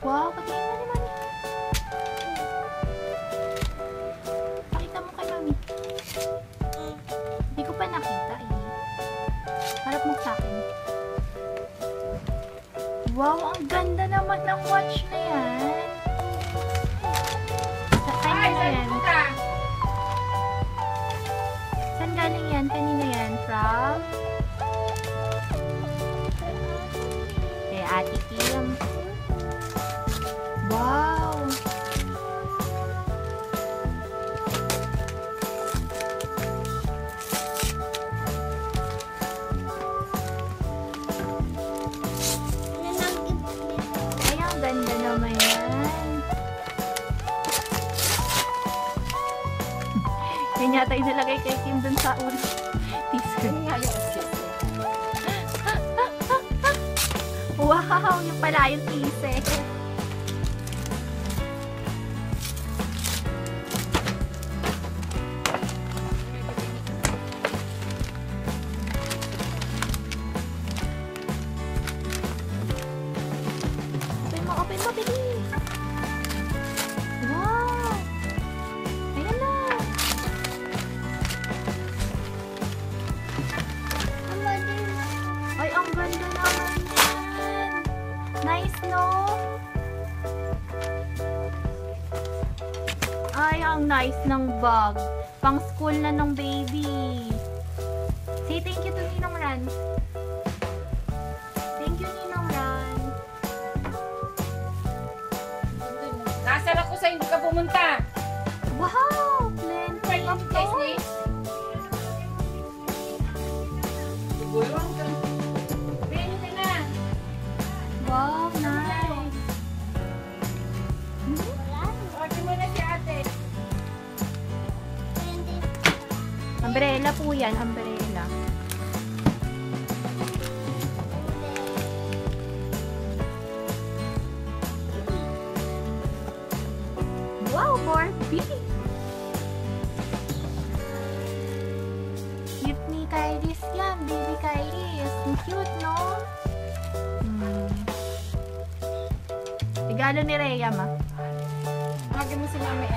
Wow, patingin na ni Mami. Pakita mo kay Mami. Hindi ko pa nakita eh. Harap mo sa akin. Wow, ang ganda naman ng watch na yan. Saan yan? Saan galing yan? Kanina yan? From? Kay Ate Kim. Wow! Ay, ang ganda naman yan. Yan yata yung nalagay kay Kim dun sa ulo. T-shirt. Wow! Yung pala yung t-shirt. Open mo, bilis! Wow! Ayan na! Ay, ang ganda naman yan! Nice, no? Ay, ang nice ng bag. Pang school na ng baby. Say thank you to Ninong Ran. Thank you, Ninong Ran. Nasaan ako sa hindi ka pumunta? Wow! Plenty of toys! Siguro ang pwede ka na. Wow, nice! Order mo na si ate. Umbrella po yan, umbrella. Wow, Barbie! Cute ni Kairis yan, baby Kairis. Ang cute, no? Regalo ni Rhea, ma. Tawagin mo si mami.